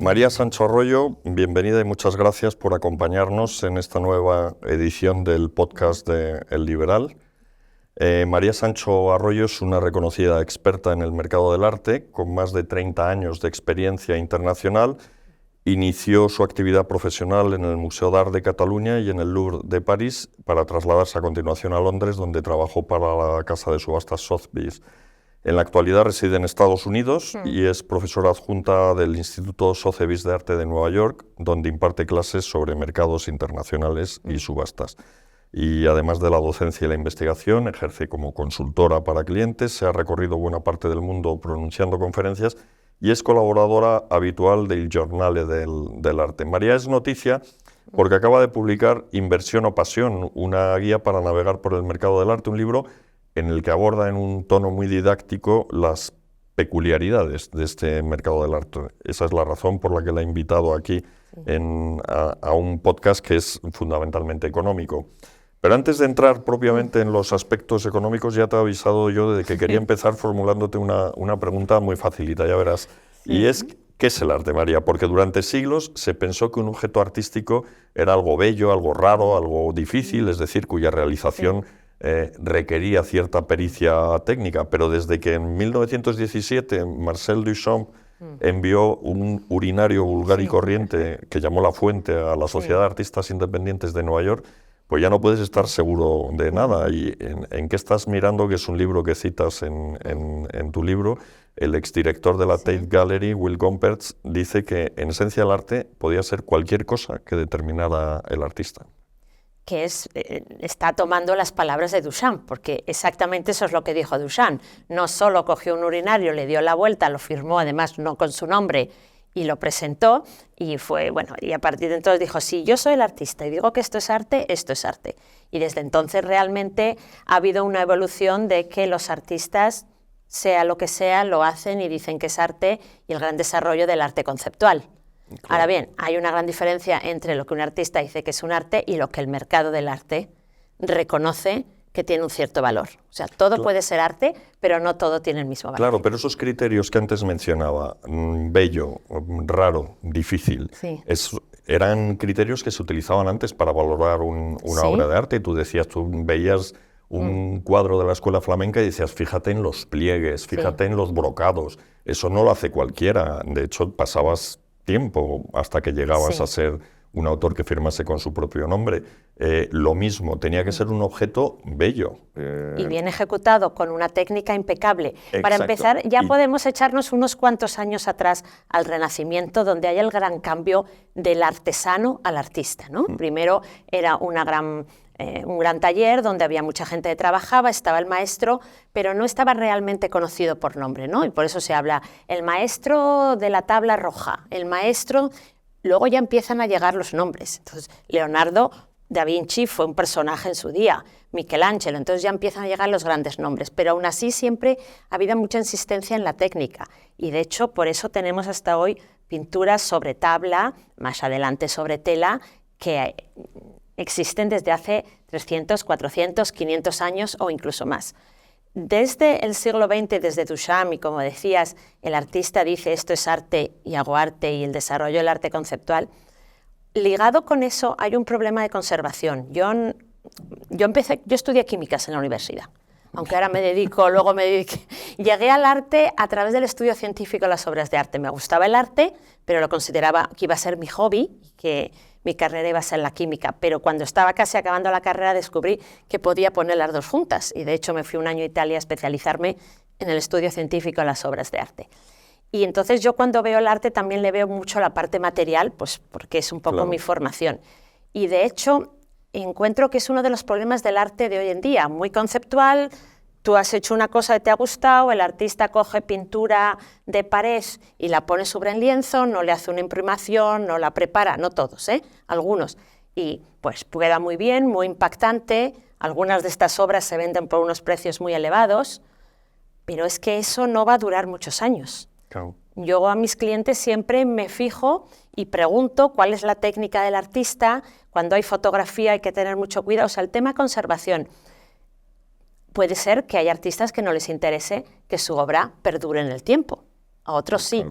María Sancho Arroyo, bienvenida y muchas gracias por acompañarnos en esta nueva edición del podcast de El Liberal. María Sancho Arroyo es una reconocida experta en el mercado del arte, con más de 30 años de experiencia internacional. Inició su actividad profesional en el Museo d'Art de Cataluña y en el Louvre de París, para trasladarse a continuación a Londres, donde trabajó para la casa de subastas Sotheby's. En la actualidad reside en Estados Unidos y es profesora adjunta del Instituto Sotheby's de Arte de Nueva York, donde imparte clases sobre mercados internacionales y subastas. Y además de la docencia y la investigación, ejerce como consultora para clientes, se ha recorrido buena parte del mundo pronunciando conferencias y es colaboradora habitual del Giornale del Arte. María es noticia porque acaba de publicar Inversión o Pasión, una guía para navegar por el mercado del arte, un libro en el que aborda en un tono muy didáctico las peculiaridades de este mercado del arte. Esa es la razón por la que la he invitado aquí a un podcast que es fundamentalmente económico. Pero antes de entrar propiamente en los aspectos económicos, ya te he avisado yo de que quería empezar formulándote una pregunta muy facilita, ya verás. Y es, ¿qué es el arte, María? Porque durante siglos se pensó que un objeto artístico era algo bello, algo raro, algo difícil, es decir, cuya realización requería cierta pericia técnica, pero desde que en 1917 Marcel Duchamp envió un urinario vulgar y corriente que llamó La Fuente a la Sociedad de Artistas Independientes de Nueva York, pues ya no puedes estar seguro de nada. ¿Y en qué estás mirando? Que es un libro que citas en tu libro. El exdirector de la Tate Gallery, Will Gompertz, dice que en esencia el arte podía ser cualquier cosa que determinara el artista. Que está tomando las palabras de Duchamp, porque exactamente eso es lo que dijo Duchamp. No solo cogió un urinario, le dio la vuelta, lo firmó, además no con su nombre, y lo presentó, y a partir de entonces dijo, sí, yo soy el artista y digo que esto es arte, esto es arte. Y desde entonces realmente ha habido una evolución de que los artistas, sea lo que sea, lo hacen y dicen que es arte, y el gran desarrollo del arte conceptual. Claro. Ahora bien, hay una gran diferencia entre lo que un artista dice que es un arte y lo que el mercado del arte reconoce que tiene un cierto valor. O sea, todo puede ser arte, pero no todo tiene el mismo valor. Claro, pero esos criterios que antes mencionaba, bello, raro, difícil, eran criterios que se utilizaban antes para valorar una obra de arte. Tú veías un cuadro de la escuela flamenca y decías, fíjate en los pliegues, fíjate en los brocados. Eso no lo hace cualquiera. De hecho, pasabas tiempo hasta que llegabas a ser un autor que firmase con su propio nombre. Lo mismo, tenía que ser un objeto bello. Y bien ejecutado, con una técnica impecable. Exacto. Para empezar, ya podemos echarnos unos cuantos años atrás al Renacimiento, donde hay el gran cambio del artesano al artista, ¿no? Primero era un gran taller donde había mucha gente que trabajaba, estaba el maestro, pero no estaba realmente conocido por nombre, ¿no? Y por eso se habla el maestro de la tabla roja, el maestro. Luego ya empiezan a llegar los nombres. Entonces, Leonardo da Vinci fue un personaje en su día, Michelangelo, entonces ya empiezan a llegar los grandes nombres, pero aún así siempre ha habido mucha insistencia en la técnica, y de hecho por eso tenemos hasta hoy pinturas sobre tabla, más adelante sobre tela, que existen desde hace 300, 400, 500 años o incluso más. Desde el siglo XX, desde Duchamp, y como decías, el artista dice esto es arte y hago arte, y el desarrollo del arte conceptual, ligado con eso hay un problema de conservación. Yo estudié químicas en la universidad, aunque ahora llegué al arte a través del estudio científico de las obras de arte. Me gustaba el arte, pero lo consideraba que iba a ser mi hobby, que mi carrera iba a ser la química, pero cuando estaba casi acabando la carrera descubrí que podía poner las dos juntas, y de hecho me fui un año a Italia a especializarme en el estudio científico de las obras de arte. Y entonces yo cuando veo el arte también le veo mucho la parte material, pues porque es un poco mi formación. Y de hecho encuentro que es uno de los problemas del arte de hoy en día, muy conceptual. Tú has hecho una cosa que te ha gustado, el artista coge pintura de pared y la pone sobre el lienzo, no le hace una imprimación, no la prepara, no todos, algunos. Y pues queda muy bien, muy impactante, algunas de estas obras se venden por unos precios muy elevados, pero es que eso no va a durar muchos años. Claro. Yo a mis clientes siempre me fijo y pregunto cuál es la técnica del artista. Cuando hay fotografía hay que tener mucho cuidado, o sea, el tema conservación. Puede ser que haya artistas que no les interese que su obra perdure en el tiempo, a otros sí,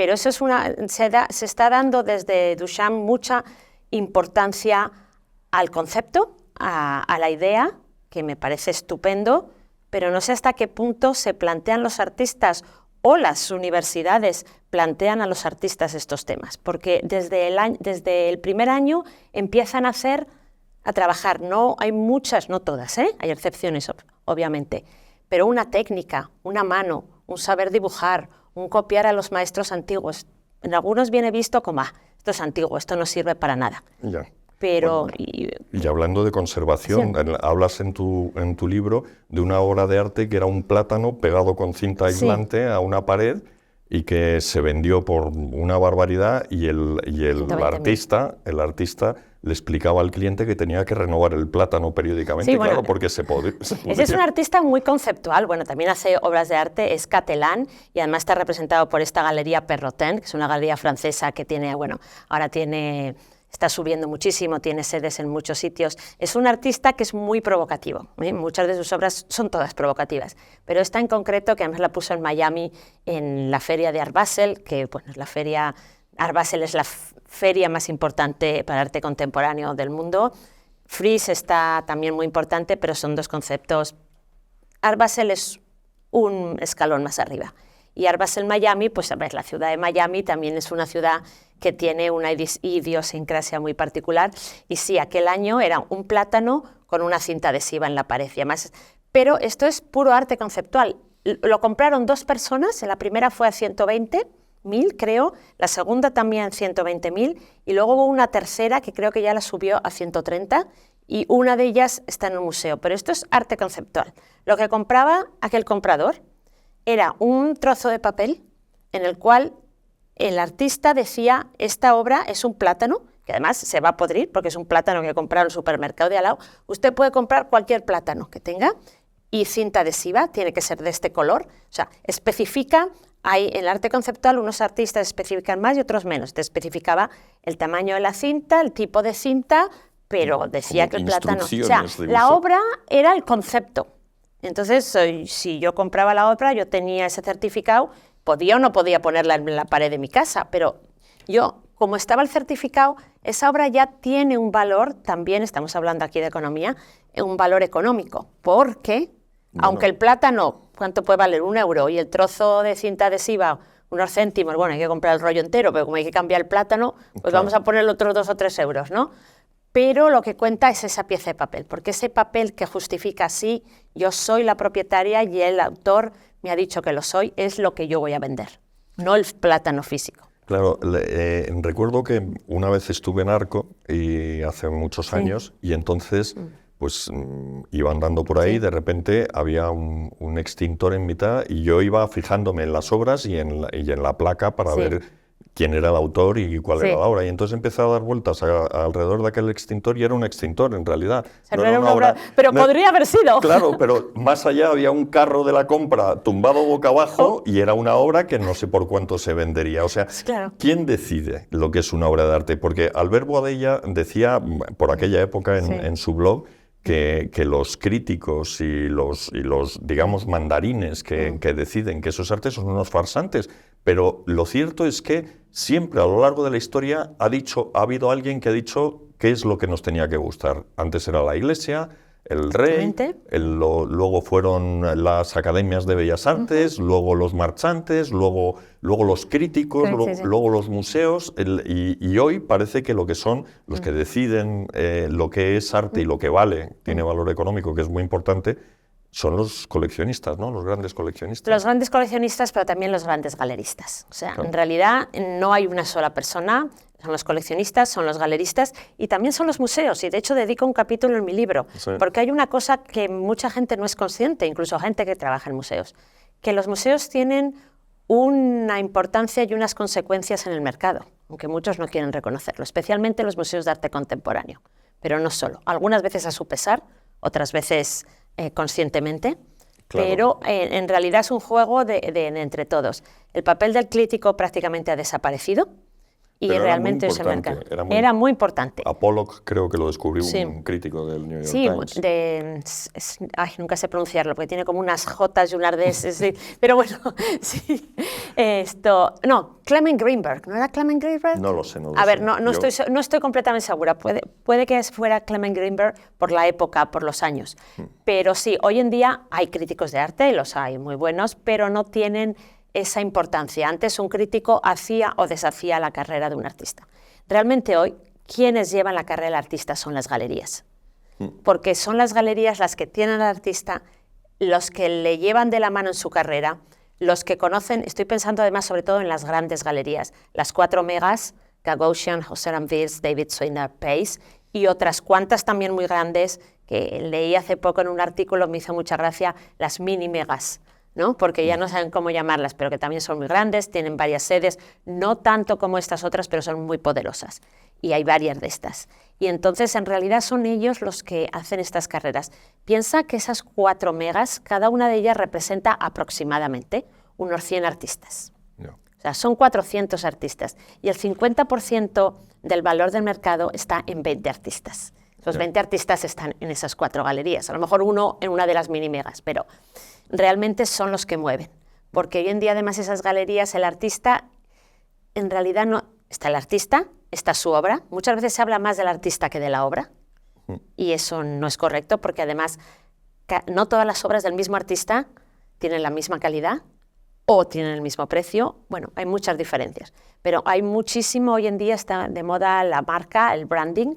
Pero eso es se está dando desde Duchamp mucha importancia al concepto, a la idea, que me parece estupendo, pero no sé hasta qué punto se plantean los artistas o las universidades plantean a los artistas estos temas, porque desde el primer año empiezan a trabajar. No hay muchas, no todas, hay excepciones obviamente, pero una técnica, una mano, un saber dibujar, un copiar a los maestros antiguos. En algunos viene visto como, esto es antiguo, esto no sirve para nada. Ya. Pero, bueno, y hablando de conservación, sí. Hablas en tu libro de una obra de arte que era un plátano pegado con cinta aislante a una pared y que se vendió por una barbaridad y el artista le explicaba al cliente que tenía que renovar el plátano periódicamente, claro, porque se podía. Ese es un artista muy conceptual, bueno, también hace obras de arte, es catalán y además está representado por esta galería Perrotin, que es una galería francesa que tiene, ahora está subiendo muchísimo, tiene sedes en muchos sitios. Es un artista que es muy provocativo, muchas de sus obras son todas provocativas, pero esta en concreto, que además la puso en Miami, en la feria de Art Basel, que Art Basel es la feria más importante para arte contemporáneo del mundo. Frieze está también muy importante, pero son dos conceptos. Art Basel es un escalón más arriba. Y Art Basel Miami, pues a ver, la ciudad de Miami también es una ciudad que tiene una idiosincrasia muy particular. Y sí, aquel año era un plátano con una cinta adhesiva en la pared. Y además, pero esto es puro arte conceptual. Lo compraron 2 personas, la primera fue a 120.000, creo, la segunda también 120.000, y luego hubo una tercera que creo que ya la subió a 130, y una de ellas está en un museo. Pero esto es arte conceptual. Lo que compraba aquel comprador era un trozo de papel en el cual el artista decía, esta obra es un plátano, que además se va a podrir porque es un plátano que he comprado en el supermercado de al lado. Usted puede comprar cualquier plátano que tenga y cinta adhesiva, tiene que ser de este color. O sea, especifica, hay en el arte conceptual unos artistas especifican más y otros menos. Te especificaba el tamaño de la cinta, el tipo de cinta, pero decía que el plátano... O sea, la obra era el concepto. Entonces, si yo compraba la obra, yo tenía ese certificado, podía o no podía ponerla en la pared de mi casa, pero yo, como estaba el certificado, esa obra ya tiene un valor, también estamos hablando aquí de economía, un valor económico, porque aunque el plátano, ¿cuánto puede valer? 1 euro, y el trozo de cinta adhesiva, unos céntimos, bueno, hay que comprar el rollo entero, pero como hay que cambiar el plátano, pues vamos a poner otros 2 o 3 euros, ¿no? Pero lo que cuenta es esa pieza de papel, porque ese papel que justifica sí, yo soy la propietaria y el autor me ha dicho que lo soy, es lo que yo voy a vender, no el plátano físico. Claro, recuerdo que una vez estuve en Arco y hace muchos años y entonces pues iba andando por ahí, de repente había un extintor en mitad y yo iba fijándome en las obras y en la placa para ver quién era el autor y cuál era la obra. Y entonces empecé a dar vueltas alrededor de aquel extintor y era un extintor en realidad. O sea, no era una obra, pero podría haber sido. Claro, pero más allá había un carro de la compra tumbado boca abajo y era una obra que no sé por cuánto se vendería. O sea, ¿quién decide lo que es una obra de arte? Porque Albert Boadella decía, por aquella época en su blog, que los críticos y los digamos, mandarines que deciden que esos artes son unos farsantes. Pero lo cierto es que siempre a lo largo de la historia ha habido alguien que ha dicho qué es lo que nos tenía que gustar. Antes era la Iglesia, el rey, luego fueron las academias de bellas artes, luego los marchantes, luego los críticos, luego los museos, y hoy parece que lo que son los que deciden lo que es arte y lo que vale, tiene valor económico, que es muy importante, son los coleccionistas, ¿no? Los grandes coleccionistas. Los grandes coleccionistas, pero también los grandes galeristas. O sea, en realidad no hay una sola persona, son los coleccionistas, son los galeristas y también son los museos. Y de hecho dedico un capítulo en mi libro, porque hay una cosa que mucha gente no es consciente, incluso gente que trabaja en museos, que los museos tienen una importancia y unas consecuencias en el mercado, aunque muchos no quieren reconocerlo, especialmente los museos de arte contemporáneo, pero no solo. Algunas veces a su pesar, otras veces conscientemente, pero en realidad es un juego de entre todos. El papel del crítico prácticamente ha desaparecido y realmente ese mercado era muy importante. Apolloc creo que lo descubrió un crítico del New York Times. Nunca sé pronunciarlo, porque tiene como unas Jotas y unas Ds, sí, pero bueno, sí. Clement Greenberg, ¿no era Clement Greenberg? No lo sé, no lo sé. A ver, no estoy completamente segura, puede que fuera Clement Greenberg por la época, por los años, pero sí, hoy en día hay críticos de arte, y los hay muy buenos, pero no tienen esa importancia. Antes un crítico hacía o deshacía la carrera de un artista. Realmente hoy, quienes llevan la carrera del artista son las galerías, porque son las galerías las que tienen al artista, los que le llevan de la mano en su carrera, los que conocen. Estoy pensando además sobre todo en las grandes galerías, las 4 megas, Gagosian, Hauser & Wirth, David Swinner, Pace, y otras cuantas también muy grandes, que leí hace poco en un artículo, me hizo mucha gracia, las mini megas, ¿no? Porque ya no saben cómo llamarlas, pero que también son muy grandes, tienen varias sedes, no tanto como estas otras, pero son muy poderosas, y hay varias de estas. Y entonces, en realidad, son ellos los que hacen estas carreras. Piensa que esas 4 megas, cada una de ellas representa aproximadamente unos 100 artistas. No. O sea, son 400 artistas, y el 50% del valor del mercado está en 20 artistas. Los 20 artistas están en esas 4 galerías, a lo mejor uno en una de las mini megas, pero realmente son los que mueven, porque hoy en día además esas galerías, el artista, en realidad no, está el artista, está su obra, muchas veces se habla más del artista que de la obra, y eso no es correcto, porque además no todas las obras del mismo artista tienen la misma calidad o tienen el mismo precio. Bueno, hay muchas diferencias, pero hay muchísimo, hoy en día está de moda la marca, el branding.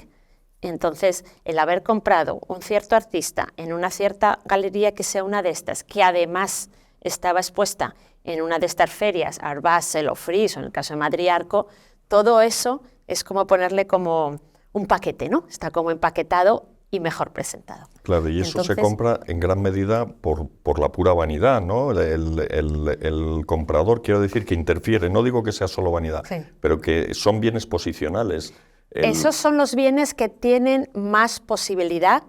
Entonces, el haber comprado un cierto artista en una cierta galería que sea una de estas, que además estaba expuesta en una de estas ferias, Art Basel o Frieze, o en el caso de Madrid Arco, todo eso es como ponerle como un paquete, ¿no? Está como empaquetado y mejor presentado. Claro, y eso se compra en gran medida por la pura vanidad, ¿no? El comprador, quiero decir, que interfiere, no digo que sea solo vanidad, sí, pero que son bienes posicionales. Esos son los bienes que tienen más posibilidad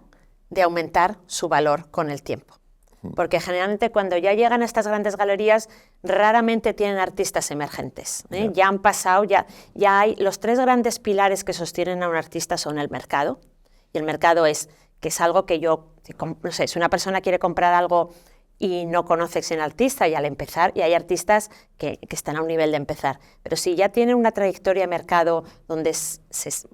de aumentar su valor con el tiempo. Porque generalmente cuando ya llegan a estas grandes galerías, raramente tienen artistas emergentes, ¿eh? Ya han pasado, ya hay los 3 grandes pilares que sostienen a un artista son el mercado. Y el mercado es algo que yo, no sé, si una persona quiere comprar algo y no conoce ese artista, y al empezar, y hay artistas que están a un nivel de empezar, pero si ya tienen una trayectoria de mercado donde,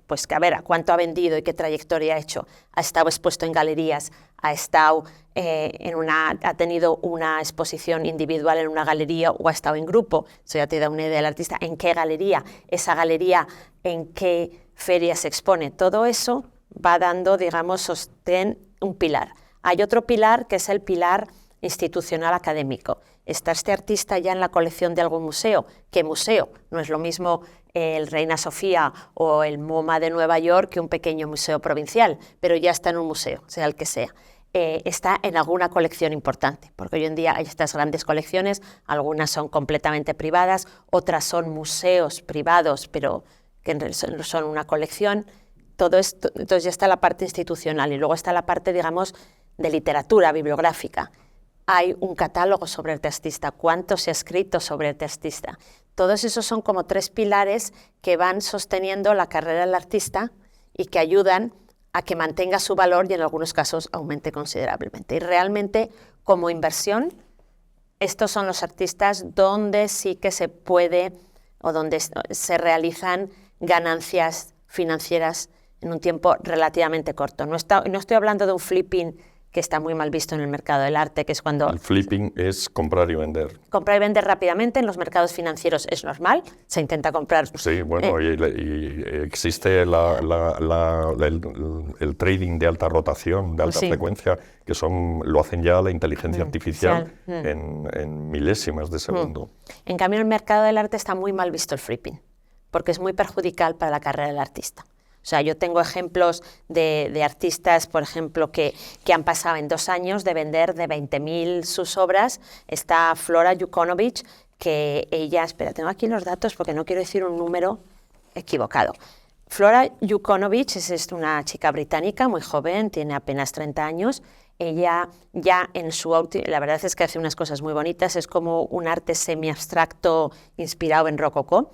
pues a ver, a cuánto ha vendido y qué trayectoria ha hecho, ha estado expuesto en galerías, ha estado ha tenido una exposición individual en una galería o ha estado en grupo, eso ya te da una idea del artista, en qué galería, esa galería, en qué feria se expone, todo eso va dando, digamos, sostén un pilar. Hay otro pilar que es el pilar institucional académico. ¿Está este artista ya en la colección de algún museo? ¿Qué museo? No es lo mismo el Reina Sofía o el MoMA de Nueva York que un pequeño museo provincial, pero ya está en un museo, sea el que sea. Está en alguna colección importante, porque hoy en día hay estas grandes colecciones, algunas son completamente privadas, otras son museos privados, pero que son una colección. Todo esto, entonces ya está la parte institucional y luego está la parte, digamos, de literatura bibliográfica. Hay un catálogo sobre el artista, cuánto se ha escrito sobre el artista. Todos esos son como 3 pilares que van sosteniendo la carrera del artista y que ayudan a que mantenga su valor y en algunos casos aumente considerablemente. Y realmente, como inversión, estos son los artistas donde sí que se puede o donde se realizan ganancias financieras en un tiempo relativamente corto. No estoy hablando de un flipping que está muy mal visto en el mercado del arte, que es cuando... El flipping es comprar y vender. Comprar y vender rápidamente en los mercados financieros es normal, se intenta comprar... Sí, bueno, y existe el trading de alta rotación, de alta frecuencia, que lo hacen ya la inteligencia artificial en milésimas de segundo. En cambio, en el mercado del arte está muy mal visto el flipping, porque es muy perjudicial para la carrera del artista. O sea, yo tengo ejemplos de artistas, por ejemplo, que han pasado en 2 años de vender de 20.000 sus obras. Está Flora Jukonovic, que ella, espera, tengo aquí los datos porque no quiero decir un número equivocado. Flora Jukonovic es una chica británica muy joven, tiene apenas 30 años. Ella ya en la verdad es que hace unas cosas muy bonitas, es como un arte semi-abstracto inspirado en rococó.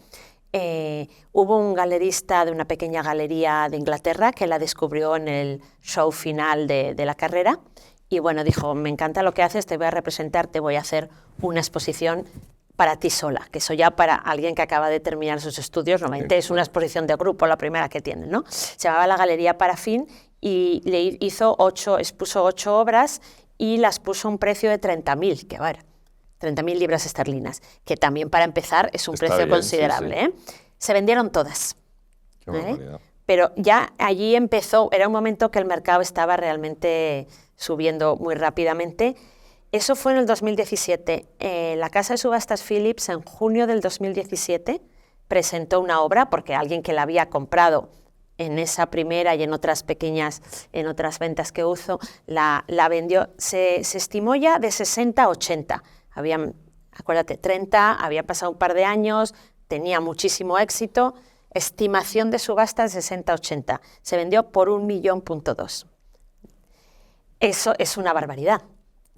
hubo un galerista de una pequeña galería de Inglaterra que la descubrió en el show final de la carrera y bueno, dijo, me encanta lo que haces, te voy a representar, te voy a hacer una exposición para ti sola, que eso ya para alguien que acaba de terminar sus estudios, normalmente es una exposición de grupo, la primera que tienen, ¿no? Se llamaba la Galería Parafín y le expuso 8 obras y las puso a un precio de 30.000, que vale, 30.000 libras esterlinas, que también para empezar es un precio bien, considerable. Sí, sí. Se vendieron todas. Qué barbaridad. Pero ya allí empezó, era un momento que el mercado estaba realmente subiendo muy rápidamente. Eso fue en el 2017. La casa de subastas Phillips en junio del 2017 presentó una obra porque alguien que la había comprado en esa primera y en otras ventas que hizo, la vendió. Se estimó ya de 60 a 80. Acuérdate, 30, había pasado un par de años, tenía muchísimo éxito. Estimación de subasta de 60 a 80. Se vendió por 1,2 millones. Eso es una barbaridad.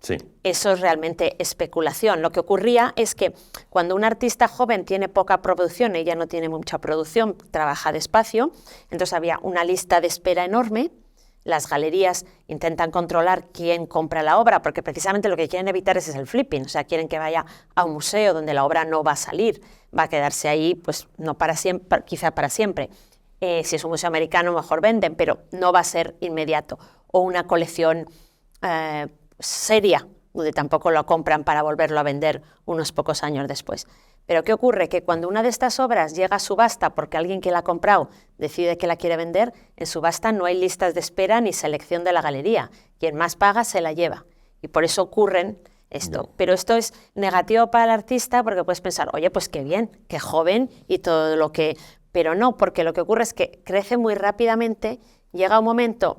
Sí. Eso es realmente especulación. Lo que ocurría es que cuando un artista joven tiene poca producción, ella no tiene mucha producción, trabaja despacio, entonces había una lista de espera enorme. Las galerías intentan controlar quién compra la obra, porque precisamente lo que quieren evitar es el flipping, o sea, quieren que vaya a un museo donde la obra no va a salir, va a quedarse ahí, pues no para siempre, quizá para siempre. Si es un museo americano, mejor venden, pero no va a ser inmediato. O una colección seria, donde tampoco lo compran para volverlo a vender unos pocos años después. Pero ¿qué ocurre? Que cuando una de estas obras llega a subasta porque alguien que la ha comprado decide que la quiere vender, en subasta no hay listas de espera ni selección de la galería. Quien más paga se la lleva. Y por eso ocurren esto. No. Pero esto es negativo para el artista porque puedes pensar, oye, pues qué bien, qué joven y todo lo que... Pero no, porque lo que ocurre es que crece muy rápidamente, llega un momento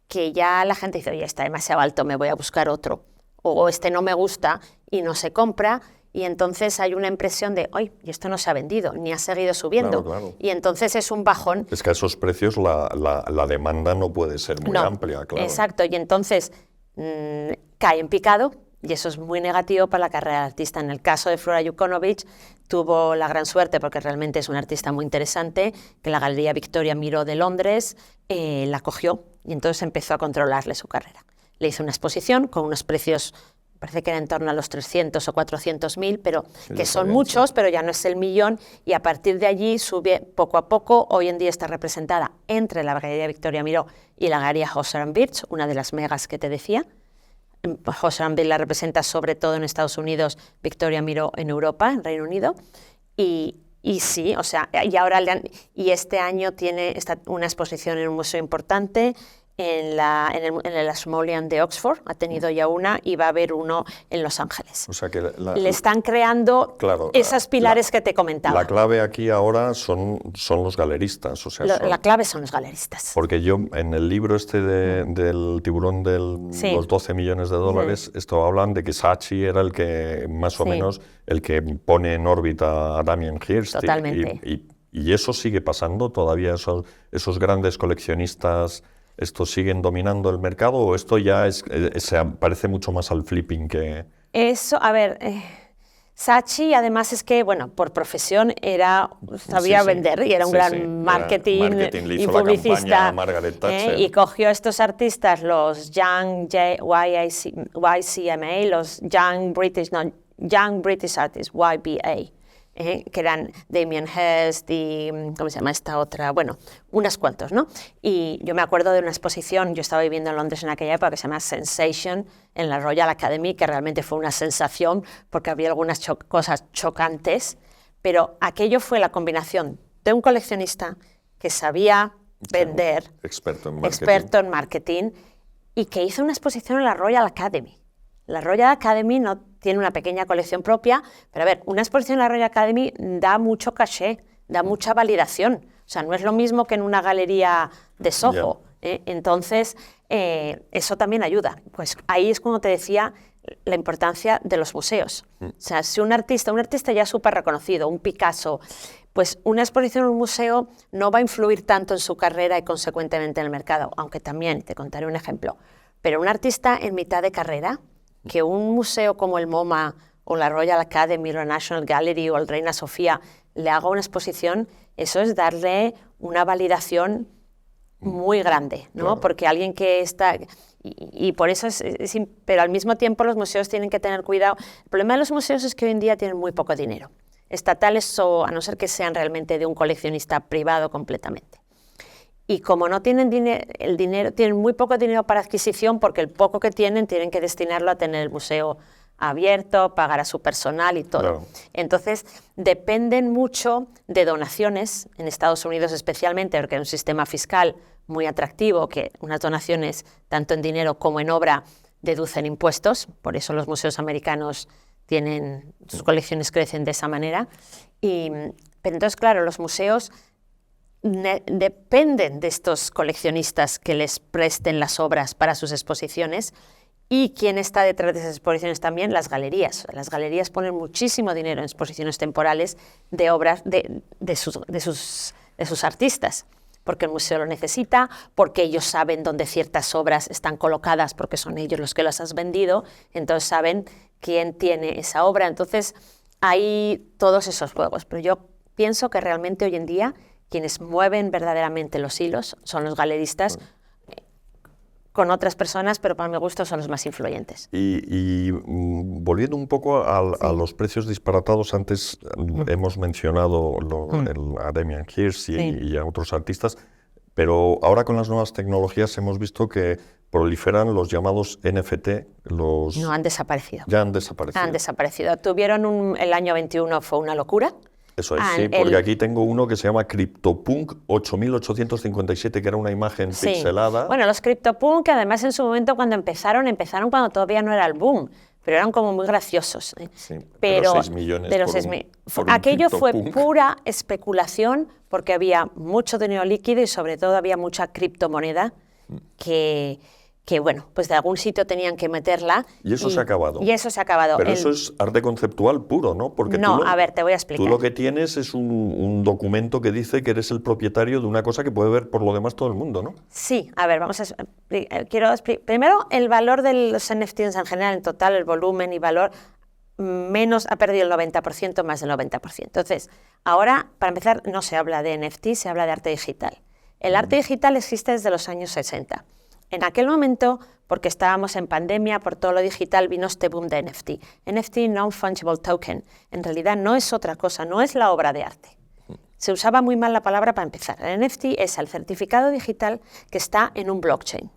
que ya la gente dice, oye, está demasiado alto, me voy a buscar otro. O este no me gusta y no se compra. Y entonces hay una impresión de, ¡ay! Y esto no se ha vendido, ni ha seguido subiendo. Claro, claro. Y entonces es un bajón. Es que a esos precios la demanda no puede ser muy amplia, claro. Exacto, y entonces cae en picado, y eso es muy negativo para la carrera del artista. En el caso de Flora Yukounovich, tuvo la gran suerte, porque realmente es una artista muy interesante, que la Galería Victoria Miró de Londres la cogió, y entonces empezó a controlarle su carrera. Le hizo una exposición con unos precios... Parece que era en torno a los 300 o 400.000, pero que son muchos, pero ya no es el millón, y a partir de allí sube poco a poco. Hoy en día está representada entre la Galería Victoria Miró y la Galería Husser & Birch, una de las megas que te decía. Husser & Birch la representa sobre todo en Estados Unidos, Victoria Miró en Europa, en Reino Unido, y sí, o sea, y este año tiene una exposición en un museo importante, en el Ashmolean de Oxford, ha tenido ya una y va a haber uno en Los Ángeles. O sea que le están creando esas pilares que te comentaba. La clave aquí ahora son los galeristas. O sea, la clave son los galeristas. Porque yo en el libro del tiburón de los 12 millones de dólares, esto hablan de que Saatchi era el que más o menos el que pone en órbita a Damien Hirst. Totalmente. Y eso sigue pasando todavía, esos grandes coleccionistas... ¿Esto siguen dominando el mercado o esto ya se parece mucho más al flipping que...? Eso, a ver, Saatchi además es que, bueno, por profesión sabía vender y era un gran marketing y publicista. Margaret Thatcher. Y cogió a estos artistas, los Young YCMA, los Young British Artists, YBA. Que eran Damien Hirst y, ¿cómo se llama esta otra? Bueno, unas cuantos, ¿no? Y yo me acuerdo de una exposición, yo estaba viviendo en Londres en aquella época, que se llama Sensation, en la Royal Academy, que realmente fue una sensación, porque había algunas cosas chocantes, pero aquello fue la combinación de un coleccionista que sabía vender, experto en marketing, y que hizo una exposición en la Royal Academy. La Royal Academy no tiene una pequeña colección propia, pero a ver, una exposición en la Royal Academy da mucho caché, da mucha validación. O sea, no es lo mismo que en una galería de Soho. Entonces, eso también ayuda. Pues ahí es cuando te decía la importancia de los museos. O sea, si un artista ya súper reconocido, un Picasso, pues una exposición en un museo no va a influir tanto en su carrera y consecuentemente en el mercado, aunque también, te contaré un ejemplo. Pero un artista en mitad de carrera, que un museo como el MoMA o la Royal Academy o la National Gallery o el Reina Sofía le hago una exposición, eso es darle una validación muy grande, ¿no? Claro. Porque alguien que está... Y por eso pero al mismo tiempo los museos tienen que tener cuidado. El problema de los museos es que hoy en día tienen muy poco dinero, estatales o a no ser que sean realmente de un coleccionista privado completamente. Y como no tienen tienen muy poco dinero para adquisición, porque el poco que tienen que destinarlo a tener el museo abierto, pagar a su personal y todo. Claro. Entonces, dependen mucho de donaciones, en Estados Unidos especialmente, porque hay un sistema fiscal muy atractivo, que unas donaciones, tanto en dinero como en obra, deducen impuestos, por eso los museos americanos sus colecciones crecen de esa manera. Pero entonces, claro, los museos dependen de estos coleccionistas que les presten las obras para sus exposiciones. ¿Y quién está detrás de esas exposiciones también? Las galerías. Las galerías ponen muchísimo dinero en exposiciones temporales de obras de sus artistas, porque el museo lo necesita, porque ellos saben dónde ciertas obras están colocadas, porque son ellos los que las has vendido, entonces saben quién tiene esa obra. Entonces hay todos esos juegos. Pero yo pienso que realmente hoy en día quienes mueven verdaderamente los hilos son los galeristas, con otras personas, pero para mi gusto son los más influyentes. Y volviendo un poco a los precios disparatados, antes hemos mencionado a Damien Hirst y a otros artistas, pero ahora con las nuevas tecnologías hemos visto que proliferan los llamados NFT. No, han desaparecido. Ya han desaparecido. Han desaparecido. Tuvieron el año 21 fue una locura. Eso es, sí, porque aquí tengo uno que se llama CryptoPunk 8857, que era una imagen pixelada. Bueno, los CryptoPunk, además en su momento cuando empezaron cuando todavía no era el boom, pero eran como muy graciosos. Sí, pero 6 millones aquello fue pura especulación, porque había mucho dinero líquido y sobre todo había mucha criptomoneda que bueno, pues de algún sitio tenían que meterla. Y eso se ha acabado. Y eso se ha acabado. Pero eso es arte conceptual puro, ¿no? Porque a ver, te voy a explicar. Tú lo que tienes es un documento que dice que eres el propietario de una cosa que puede ver por lo demás todo el mundo, ¿no? Sí, a ver, vamos a... Quiero explicar. Primero, el valor de los NFTs en general, en total, el volumen y valor, ha perdido el 90%, más del 90%. Entonces, ahora, para empezar, no se habla de NFT, se habla de arte digital. El arte digital existe desde los años 60. En aquel momento, porque estábamos en pandemia, por todo lo digital, vino este boom de NFT. NFT, Non-Fungible Token. En realidad no es otra cosa, no es la obra de arte. Se usaba muy mal la palabra para empezar. El NFT es el certificado digital que está en un blockchain.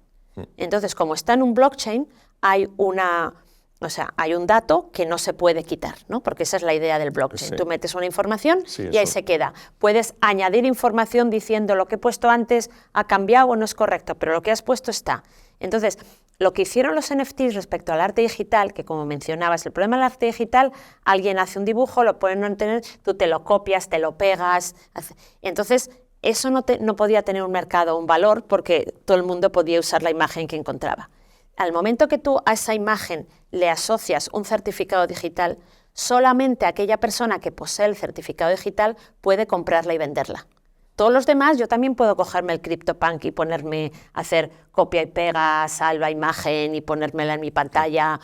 Entonces, como está en un blockchain, hay un dato que no se puede quitar, ¿no? Porque esa es la idea del blockchain. Sí. Tú metes una información y ahí se queda. Puedes añadir información diciendo lo que he puesto antes ha cambiado o no es correcto, pero lo que has puesto está. Entonces, lo que hicieron los NFTs respecto al arte digital, que como mencionabas, el problema del arte digital, alguien hace un dibujo, lo puede no tener, tú te lo copias, te lo pegas. Entonces, eso no podía tener un mercado, un valor, porque todo el mundo podía usar la imagen que encontraba. Al momento que tú a esa imagen le asocias un certificado digital, solamente aquella persona que posee el certificado digital puede comprarla y venderla. Todos los demás, yo también puedo cogerme el CryptoPunk y ponerme a hacer copia y pega, salva imagen y ponérmela en mi pantalla.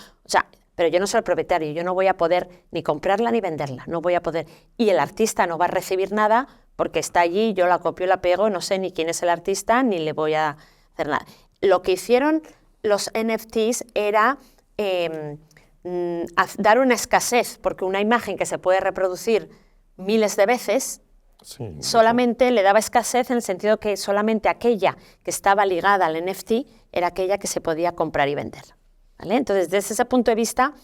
Pero yo no soy el propietario, yo no voy a poder ni comprarla ni venderla, no voy a poder. Y el artista no va a recibir nada porque está allí, yo la copio y la pego, no sé ni quién es el artista ni le voy a hacer nada. Lo que hicieron los NFTs era dar una escasez, porque una imagen que se puede reproducir miles de veces, solamente le daba escasez en el sentido que solamente aquella que estaba ligada al NFT era aquella que se podía comprar y vender. ¿Vale? Entonces, desde ese punto de vista,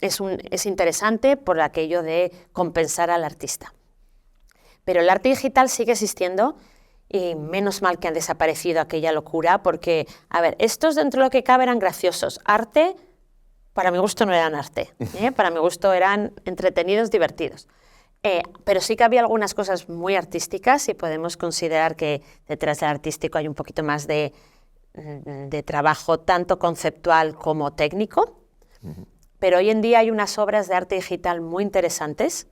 es interesante por aquello de compensar al artista. Pero el arte digital sigue existiendo. Y menos mal que han desaparecido aquella locura, porque, a ver, estos dentro de lo que cabe eran graciosos. Arte, para mi gusto no eran arte, para mi gusto eran entretenidos, divertidos. Pero sí que había algunas cosas muy artísticas y podemos considerar que detrás del artístico hay un poquito más de trabajo tanto conceptual como técnico. Pero hoy en día hay unas obras de arte digital muy interesantes,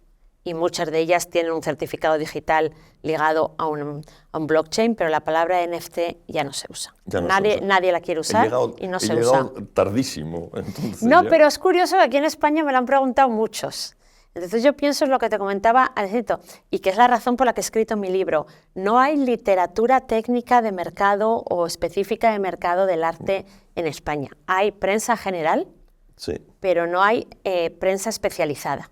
y muchas de ellas tienen un certificado digital ligado a un blockchain, pero la palabra NFT ya no se usa. Nadie la quiere usar y no se usa. Tardísimo. Entonces no, pero es curioso que aquí en España me lo han preguntado muchos. Entonces yo pienso en lo que te comentaba al inicio, y que es la razón por la que he escrito mi libro. No hay literatura técnica de mercado o específica de mercado del arte en España. Hay prensa general, pero no hay prensa especializada.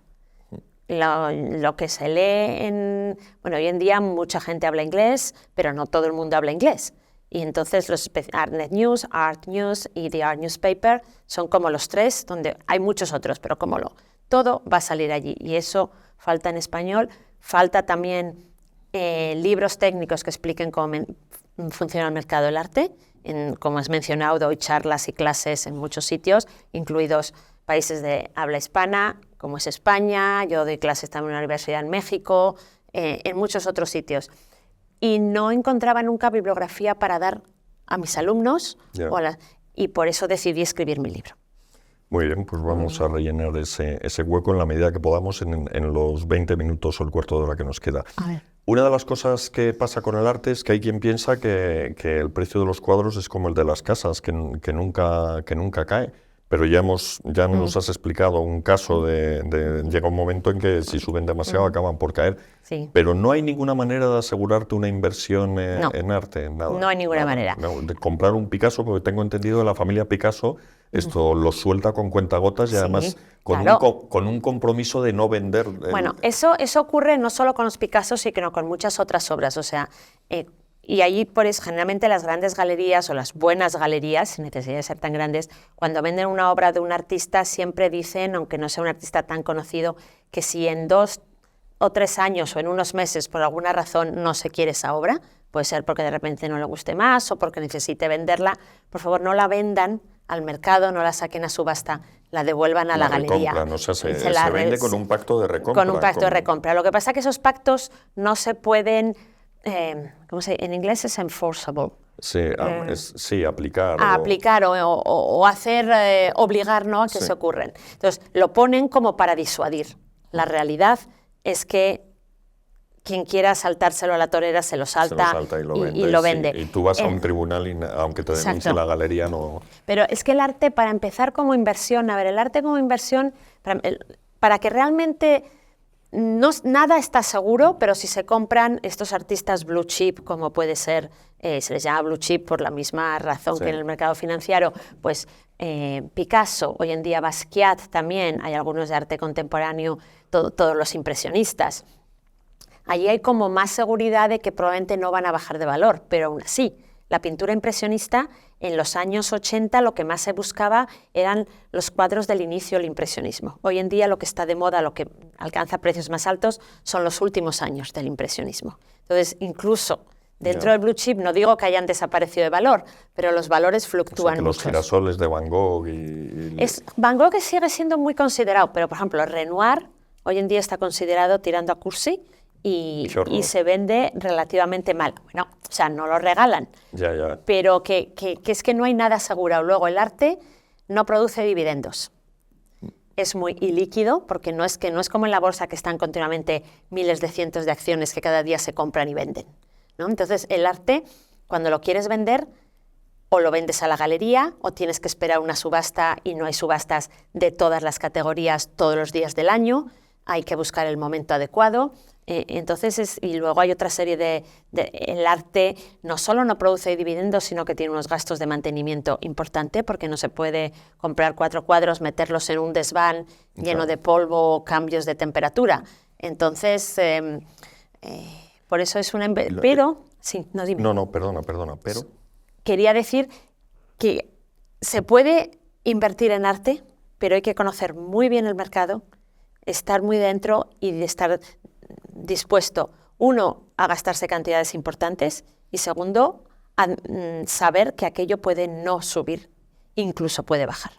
Lo que se lee bueno, hoy en día mucha gente habla inglés, pero no todo el mundo habla inglés. Y entonces los Artnet News, Art News y The Art Newspaper son como los tres, donde hay muchos otros, pero todo va a salir allí. Y eso falta en español. Falta también libros técnicos que expliquen cómo funciona el mercado del arte. Como has mencionado, doy charlas y clases en muchos sitios, incluidos países de habla hispana, como es España. Yo doy clases también en una universidad en México, en muchos otros sitios. Y no encontraba nunca bibliografía para dar a mis alumnos, y por eso decidí escribir mi libro. Muy bien, pues vamos a rellenar ese hueco en la medida que podamos en los 20 minutos o el cuarto de hora que nos queda. A ver. Una de las cosas que pasa con el arte es que hay quien piensa que el precio de los cuadros es como el de las casas, que nunca cae. Pero ya nos has explicado un caso llega un momento en que si suben demasiado acaban por caer. Sí. Pero no hay ninguna manera de asegurarte una inversión en arte, nada. No hay ninguna manera. De comprar un Picasso, porque tengo entendido que la familia Picasso esto lo suelta con cuentagotas y además con un compromiso de no vender. Bueno, eso ocurre no solo con los Picasso, sino con muchas otras obras. O sea, y allí, generalmente las grandes galerías o las buenas galerías, sin necesidad de ser tan grandes, cuando venden una obra de un artista, siempre dicen, aunque no sea un artista tan conocido, que si en 2 o 3 años o en unos meses, por alguna razón, no se quiere esa obra, puede ser porque de repente no le guste más o porque necesite venderla, por favor, no la vendan al mercado, no la saquen a subasta, la devuelvan a la galería. O sea, se vende con un pacto de recompra. Con un pacto de recompra. Lo que pasa es que esos pactos no se pueden... ¿cómo se dice? En inglés es enforceable. Sí, aplicar. Aplicar o hacer, obligar, ¿no?, a que se ocurren. Entonces, lo ponen como para disuadir. La realidad es que quien quiera saltárselo a la torera se lo salta, y lo vende. Y tú vas a un tribunal y aunque te denuncie la galería no... Pero es que el arte, para empezar como inversión, el arte como inversión, para que realmente... nada está seguro, pero si se compran estos artistas blue chip, como puede ser, se les llama blue chip por la misma razón que en el mercado financiero, pues Picasso, hoy en día Basquiat también, hay algunos de arte contemporáneo, todos los impresionistas. Allí hay como más seguridad de que probablemente no van a bajar de valor, pero aún así, la pintura impresionista, en los años 80 lo que más se buscaba eran los cuadros del inicio del impresionismo. Hoy en día lo que está de moda, lo que alcanza precios más altos, son los últimos años del impresionismo. Entonces, incluso dentro del blue chip, no digo que hayan desaparecido de valor, pero los valores fluctúan mucho. Los girasoles de Van Gogh Van Gogh sigue siendo muy considerado, pero por ejemplo, Renoir hoy en día está considerado tirando a cursi, y se vende relativamente mal. Bueno, o sea, no lo regalan, pero que es que no hay nada asegurado. Luego, el arte no produce dividendos. Es muy ilíquido, porque no es como en la bolsa, que están continuamente miles de cientos de acciones que cada día se compran y venden, ¿no? Entonces, el arte, cuando lo quieres vender, o lo vendes a la galería, o tienes que esperar una subasta, y no hay subastas de todas las categorías todos los días del año. Hay que buscar el momento adecuado. Entonces, y luego hay otra serie el arte no solo no produce dividendos, sino que tiene unos gastos de mantenimiento importante, porque no se puede comprar 4 cuadros, meterlos en un desván lleno de polvo, cambios de temperatura. Entonces, por eso es una... Pero, sí, no, dime. No, perdona, pero... Quería decir que se puede invertir en arte, pero hay que conocer muy bien el mercado, estar muy dentro y estar dispuesto, uno, a gastarse cantidades importantes, y segundo, a saber que aquello puede no subir, incluso puede bajar.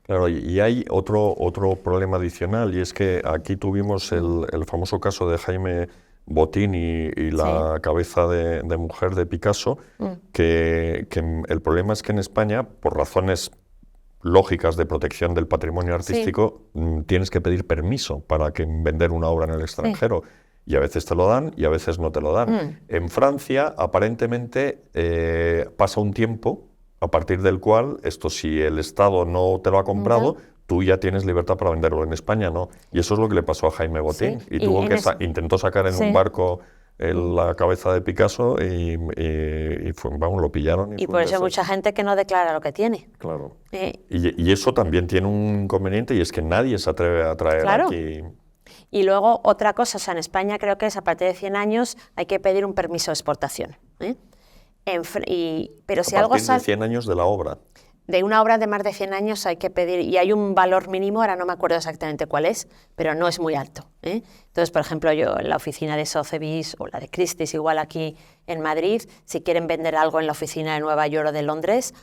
Claro, y hay otro problema adicional, y es que aquí tuvimos el famoso caso de Jaime Botín y la cabeza de mujer de Picasso, que el problema es que en España, por razones lógicas de protección del patrimonio artístico, tienes que pedir permiso para vender una obra en el extranjero. Y a veces te lo dan y a veces no te lo dan. En Francia, aparentemente, pasa un tiempo a partir del cual, si el Estado no te lo ha comprado, tú ya tienes libertad para venderlo. En España no. Y eso es lo que le pasó a Jaime Botín. Sí. Y tuvo que intentó sacar en un barco la cabeza de Picasso y vamos, lo pillaron. Y por eso hay mucha gente que no declara lo que tiene. Claro. Y eso también tiene un inconveniente, y es que nadie se atreve a traer aquí. Y luego otra cosa, o sea, en España creo que es a partir de 100 años hay que pedir un permiso de exportación. Pero si algo a partir de 100 años de la obra. De una obra de más de 100 años hay que pedir, y hay un valor mínimo, ahora no me acuerdo exactamente cuál es, pero no es muy alto. Entonces, por ejemplo, yo en la oficina de Sotheby's o la de Christie's, igual aquí en Madrid, si quieren vender algo en la oficina de Nueva York o de Londres,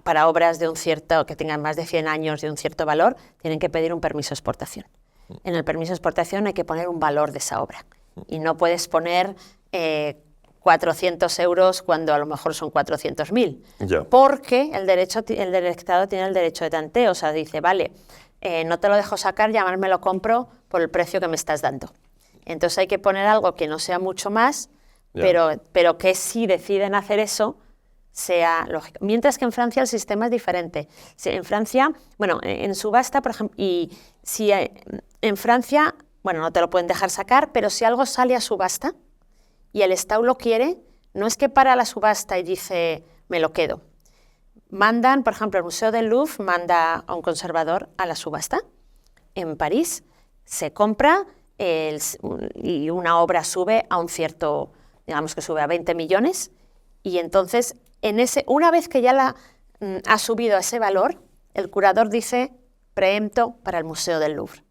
para obras de un cierto, que tengan más de 100 años de un cierto valor, tienen que pedir un permiso de exportación. En el permiso de exportación hay que poner un valor de esa obra. Y no puedes poner 400 euros cuando a lo mejor son 400.000. Porque el Estado tiene el derecho de tanteo. O sea, dice, vale, no te lo dejo sacar, ya más me lo compro por el precio que me estás dando. Entonces hay que poner algo que no sea mucho más, pero que si deciden hacer eso, sea lógico. Mientras que en Francia el sistema es diferente. En Francia, bueno, en subasta, por ejemplo, y si en Francia, bueno, no te lo pueden dejar sacar, pero si algo sale a subasta y el Estado lo quiere, no es que para la subasta y dice, me lo quedo. Mandan, por ejemplo, el Museo del Louvre manda a un conservador a la subasta en París, se compra y una obra sube a un cierto, digamos que sube a 20 millones, y entonces una vez que ya ha subido a ese valor, el curador dice preempto para el Museo del Louvre.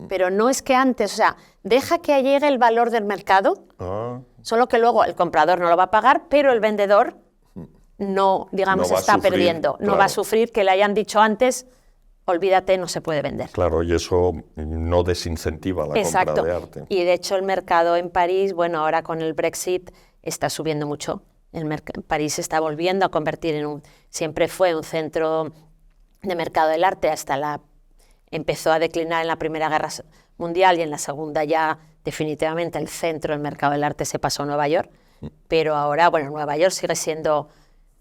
Pero no es que antes, o sea, deja que llegue el valor del mercado, solo que luego el comprador no lo va a pagar, pero el vendedor no, digamos, está perdiendo. No va a sufrir que le hayan dicho antes, olvídate, no se puede vender. Claro, y eso no desincentiva la compra de arte. Y de hecho el mercado en París, bueno, ahora con el Brexit está subiendo mucho. París se está volviendo a convertir siempre fue un centro de mercado del arte, empezó a declinar en la Primera Guerra Mundial, y en la Segunda ya definitivamente el centro del mercado del arte se pasó a Nueva York, pero ahora, bueno, Nueva York sigue siendo,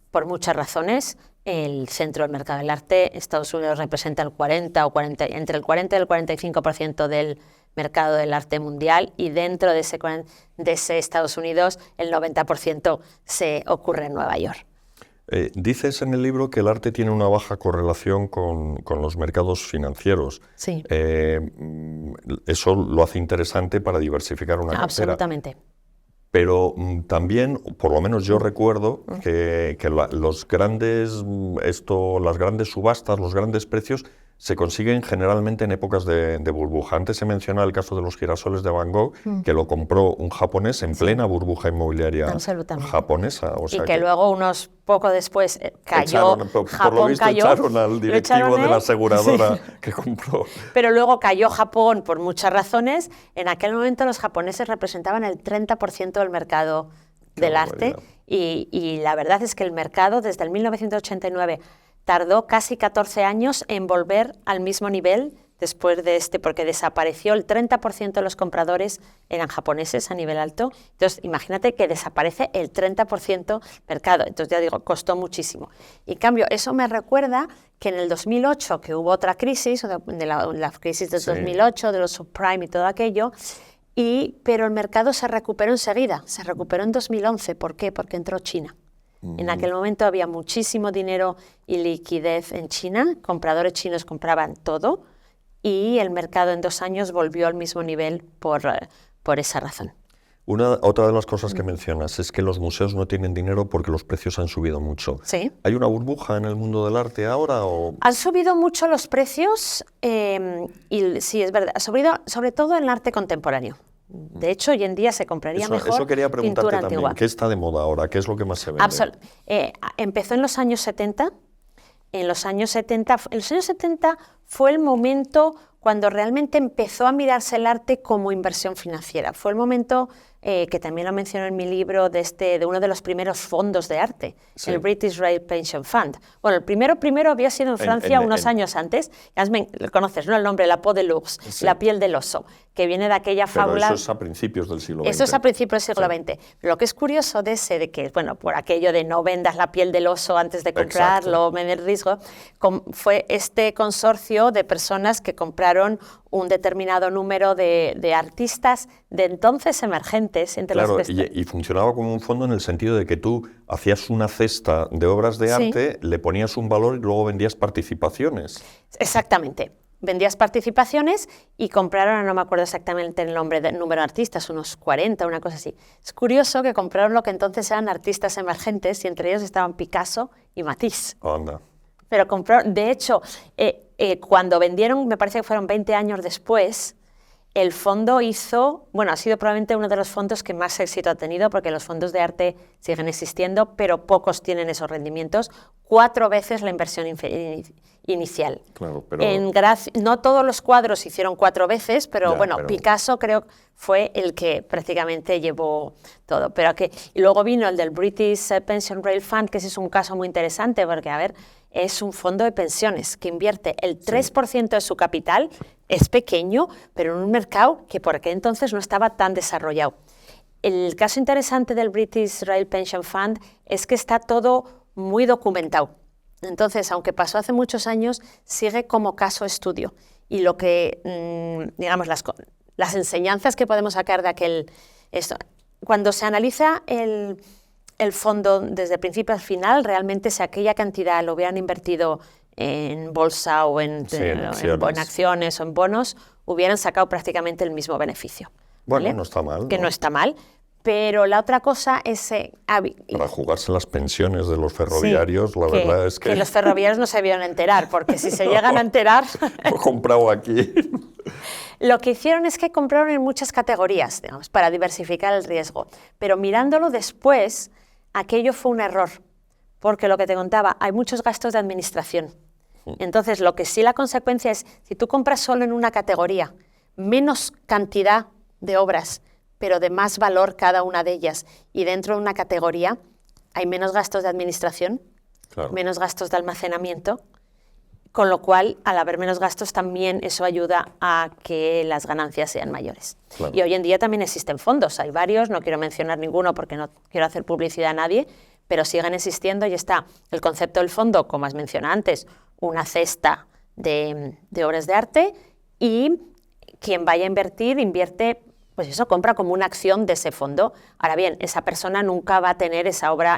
por muchas razones, el centro del mercado del arte. Estados Unidos representa entre el 40 y el 45% del mercado del arte mundial, y dentro de ese Estados Unidos el 90% se ocurre en Nueva York. Dices en el libro que el arte tiene una baja correlación con los mercados financieros. Sí. Eso lo hace interesante para diversificar una cartera. Absolutamente. Pero también, por lo menos yo recuerdo que las grandes subastas, los grandes precios, se consiguen generalmente en épocas de burbuja. Antes se menciona el caso de los girasoles de Van Gogh, que lo compró un japonés en plena burbuja inmobiliaria japonesa. O sea y que luego, unos poco después, cayó. Por lo visto echaron al directivo de la aseguradora que compró. Pero luego cayó Japón por muchas razones. En aquel momento los japoneses representaban el 30% del mercado del arte. Y la verdad es que el mercado, desde el 1989, tardó casi 14 años en volver al mismo nivel después de porque desapareció el 30% de los compradores eran japoneses a nivel alto. Entonces, imagínate que desaparece el 30% mercado. Entonces, ya digo, costó muchísimo. Y en cambio, eso me recuerda que en el 2008, que hubo otra crisis, de la crisis del 2008, de los subprime y todo aquello, pero el mercado se recuperó enseguida, se recuperó en 2011. ¿Por qué? Porque entró China. En aquel momento había muchísimo dinero y liquidez en China, compradores chinos compraban todo, y el mercado en 2 años volvió al mismo nivel por esa razón. Otra de las cosas que mencionas es que los museos no tienen dinero porque los precios han subido mucho. Sí. ¿Hay una burbuja en el mundo del arte ahora? Han subido mucho los precios, y sí, es verdad, sobre todo en el arte contemporáneo. De hecho, hoy en día se compraría mejor eso quería preguntarte pintura también. antigua. ¿Qué está de moda ahora? ¿Qué es lo que más se vende? Empezó en los años 70. En los años 70 fue el momento cuando realmente empezó a mirarse el arte como inversión financiera. Fue el momento que también lo menciono en mi libro, de uno de los primeros fondos de arte, el British Royal Pension Fund. Bueno, el primero había sido en Francia unos años antes. Lo conoces, ¿no? El nombre, la peau de l'ours, la piel del oso, que viene de aquella fábula. Pero eso es a principios del siglo XX. Eso es a principios del siglo XX. Lo que es curioso de que, bueno, por aquello de no vendas la piel del oso antes de comprarlo, medir riesgo, fue este consorcio de personas que compraron un determinado número de artistas de entonces emergentes. Entre los y funcionaba como un fondo en el sentido de que tú hacías una cesta de obras de arte, le ponías un valor y luego vendías participaciones. Exactamente. Vendías participaciones y compraron, no me acuerdo exactamente el número de artistas, unos 40, una cosa así. Es curioso que compraron lo que entonces eran artistas emergentes y entre ellos estaban Picasso y Matisse. Anda. Pero compraron, de hecho, cuando vendieron, me parece que fueron 20 años después, el fondo ha sido probablemente uno de los fondos que más éxito ha tenido, porque los fondos de arte siguen existiendo, pero pocos tienen esos rendimientos, 4 veces la inversión inicial. Claro, pero... no todos los cuadros hicieron 4 veces, pero Picasso creo fue el que prácticamente llevó todo. Y luego vino el del British Pension Royal Fund, que ese es un caso muy interesante, porque, es un fondo de pensiones que invierte el 3% de su capital, es pequeño, pero en un mercado que por aquel entonces no estaba tan desarrollado. El caso interesante del British Royal Pension Fund es que está todo muy documentado. Entonces, aunque pasó hace muchos años, sigue como caso estudio. Y lo que, digamos, las enseñanzas que podemos sacar de cuando se analiza el fondo desde el principio al final, realmente si aquella cantidad lo hubieran invertido en bolsa o en acciones o en bonos, hubieran sacado prácticamente el mismo beneficio. Bueno, ¿vale? No está mal. Que no está mal. Pero la otra cosa es... Para jugarse las pensiones de los ferroviarios, la verdad es que... los ferroviarios no se debieron enterar, porque si se llegan a enterar... Lo he comprado aquí. Lo que hicieron es que compraron en muchas categorías, digamos, para diversificar el riesgo. Pero mirándolo después, aquello fue un error, porque lo que te contaba, hay muchos gastos de administración. Entonces, lo que sí la consecuencia es, si tú compras solo en una categoría, menos cantidad de obras, pero de más valor cada una de ellas, y dentro de una categoría hay menos gastos de administración, menos gastos de almacenamiento, con lo cual, al haber menos gastos, también eso ayuda a que las ganancias sean mayores. Y hoy en día también existen fondos, hay varios, no quiero mencionar ninguno porque no quiero hacer publicidad a nadie, pero siguen existiendo y está el concepto del fondo, como has mencionado antes, una cesta de obras de arte, y quien vaya a invertir, invierte, pues eso, compra como una acción de ese fondo. Ahora bien, esa persona nunca va a tener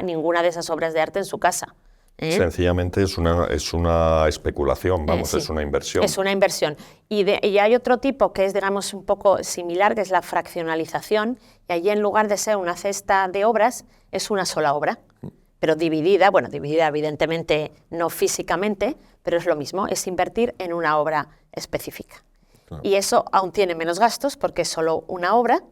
ninguna de esas obras de arte en su casa. Sencillamente es una especulación, es una inversión. Es una inversión. Y hay otro tipo que es, digamos, un poco similar, que es la fraccionalización, y allí en lugar de ser una cesta de obras, es una sola obra, pero dividida evidentemente no físicamente, pero es lo mismo, es invertir en una obra específica. Y eso aún tiene menos gastos porque es solo una obra,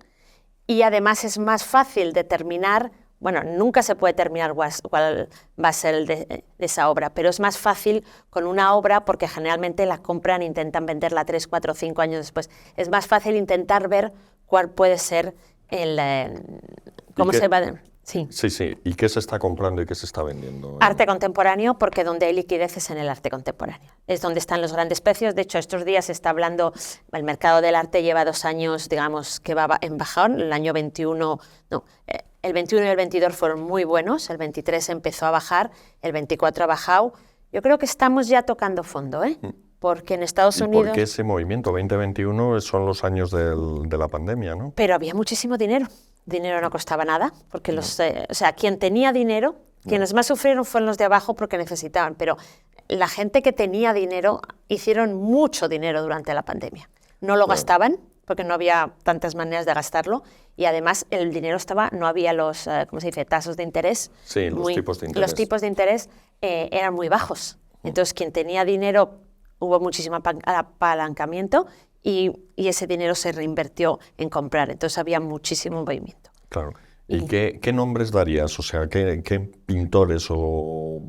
y además es más fácil determinar. Bueno, nunca se puede determinar cuál va a ser el de esa obra, pero es más fácil con una obra porque generalmente la compran e intentan venderla 3, 4, 5 años después. Es más fácil intentar ver cuál puede ser cómo se va a... Sí. ¿Y qué se está comprando y qué se está vendiendo? Arte contemporáneo, porque donde hay liquidez es en el arte contemporáneo. Es donde están los grandes precios. De hecho, estos días se está hablando, el mercado del arte lleva 2 años, digamos, que va en bajón. El año 21, el 21 y el 22 fueron muy buenos, el 23 empezó a bajar, el 24 ha bajado. Yo creo que estamos ya tocando fondo, porque en Estados Unidos... ¿Por qué ese movimiento? 2021 son los años de la pandemia, ¿no? Pero había muchísimo dinero. Dinero no costaba nada, porque quien tenía dinero, quienes más sufrieron fueron los de abajo porque necesitaban, pero la gente que tenía dinero hicieron mucho dinero durante la pandemia. No lo gastaban, porque no había tantas maneras de gastarlo, y además el dinero no había los, ¿cómo se dice?, tasas de interés. Sí, los tipos de interés. Los tipos de interés eran muy bajos. Entonces, quien tenía dinero, hubo muchísimo apalancamiento, y ese dinero se reinvirtió en comprar. Entonces había muchísimo movimiento. Claro. ¿Y qué nombres darías? O sea, ¿qué pintores o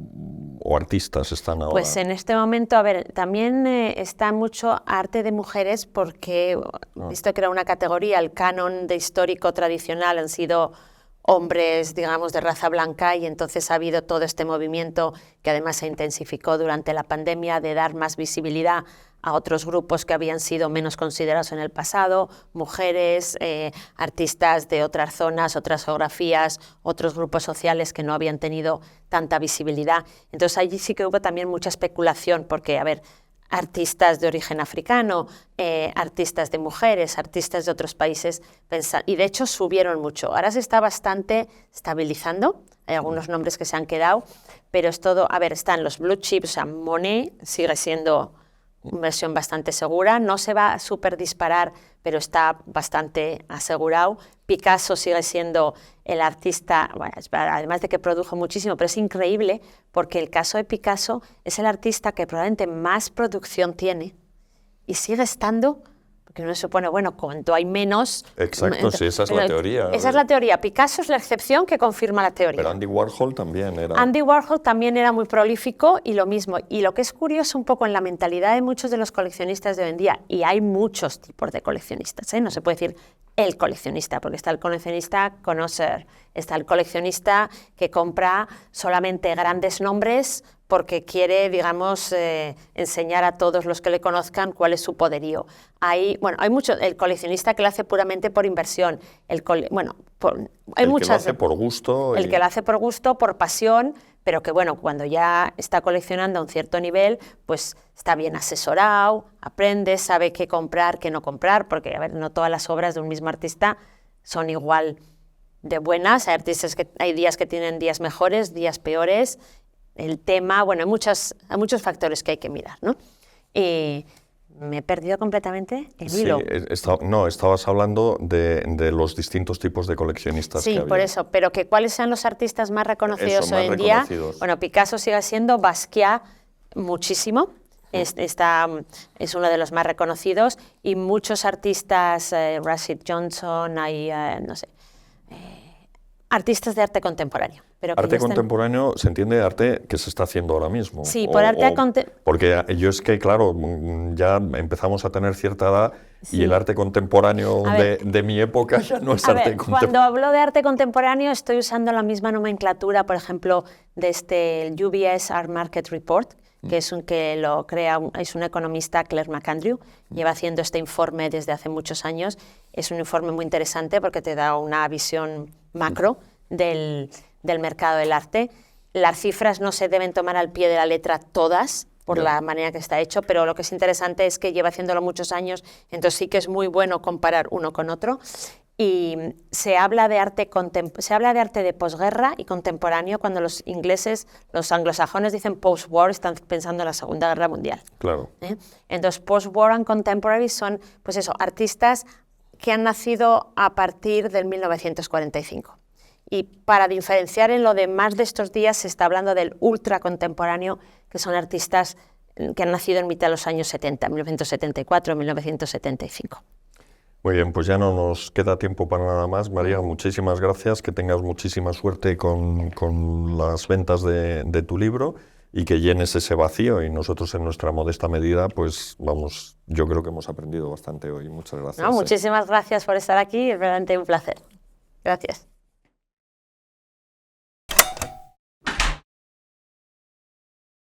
o artistas están ahora? Pues en este momento, a ver, también está mucho arte de mujeres porque, visto que era una categoría, el canon de histórico tradicional han sido hombres, digamos, de raza blanca, y entonces ha habido todo este movimiento que además se intensificó durante la pandemia de dar más visibilidad a otros grupos que habían sido menos considerados en el pasado, mujeres, artistas de otras zonas, otras geografías, otros grupos sociales que no habían tenido tanta visibilidad. Entonces allí sí que hubo también mucha especulación porque, a ver, artistas de origen africano, artistas de mujeres, artistas de otros países, y de hecho subieron mucho. Ahora se está bastante estabilizando, hay algunos nombres que se han quedado, pero es todo, a ver, están los blue chips, o sea, Monet sigue siendo una versión bastante segura, no se va a súper disparar, pero está bastante asegurado. Picasso sigue siendo el artista, bueno, además de que produjo muchísimo, pero es increíble porque el caso de Picasso es el artista que probablemente más producción tiene y sigue estando, porque uno se supone, bueno, cuanto hay menos... Exacto, sí, esa es la teoría. Esa es la teoría. Picasso es la excepción que confirma la teoría. Pero Andy Warhol también era... Andy Warhol también era muy prolífico y lo mismo. Y lo que es curioso un poco en la mentalidad de muchos de los coleccionistas de hoy en día, y hay muchos tipos de coleccionistas, no se puede decir el coleccionista, porque está el coleccionista connoisseur, está el coleccionista que compra solamente grandes nombres porque quiere, digamos, enseñar a todos los que le conozcan cuál es su poderío. Hay mucho, el coleccionista que lo hace puramente por inversión, hay muchas, que lo hace por gusto. El que lo hace por gusto, por pasión, pero que bueno, cuando ya está coleccionando a un cierto nivel, pues está bien asesorado, aprende, sabe qué comprar, qué no comprar, porque a ver, no todas las obras de un mismo artista son igual de buenas, hay días que tienen días mejores, días peores, el tema, bueno, hay muchos factores que hay que mirar, ¿no? Me he perdido completamente el hilo. Sí, estabas hablando de los distintos tipos de coleccionistas. Sí, por eso, pero que cuáles sean los artistas más reconocidos hoy en día. Bueno, Picasso sigue siendo, Basquiat muchísimo, es uno de los más reconocidos, y muchos artistas, Rashid Johnson, hay, artistas de arte contemporáneo. Pero arte contemporáneo se entiende arte que se está haciendo ahora mismo. Sí, por arte contemporáneo. Porque yo es que, claro, ya empezamos a tener cierta edad, sí, y el arte contemporáneo de mi época ya no es arte contemporáneo. Cuando hablo de arte contemporáneo estoy usando la misma nomenclatura, por ejemplo, de el UBS Art Market Report, que es un economista, Claire McAndrew, lleva haciendo este informe desde hace muchos años. Es un informe muy interesante porque te da una visión macro del mercado del arte. Las cifras no se deben tomar al pie de la letra todas, por la manera que está hecho, pero lo que es interesante es que lleva haciéndolo muchos años, entonces sí que es muy bueno comparar uno con otro. Y se habla de arte de posguerra y contemporáneo cuando los ingleses, los anglosajones dicen post-war, están pensando en la Segunda Guerra Mundial. Claro. Entonces, post-war and contemporary son, pues eso, artistas que han nacido a partir del 1945. Y para diferenciar en lo demás de estos días se está hablando del ultra contemporáneo, que son artistas que han nacido en mitad de los años 70, 1974, 1975. Muy bien, pues ya no nos queda tiempo para nada más. María, muchísimas gracias, que tengas muchísima suerte con las ventas de tu libro y que llenes ese vacío, y nosotros en nuestra modesta medida, pues vamos, yo creo que hemos aprendido bastante hoy. Muchas gracias. Muchísimas gracias por estar aquí, es realmente un placer. Gracias.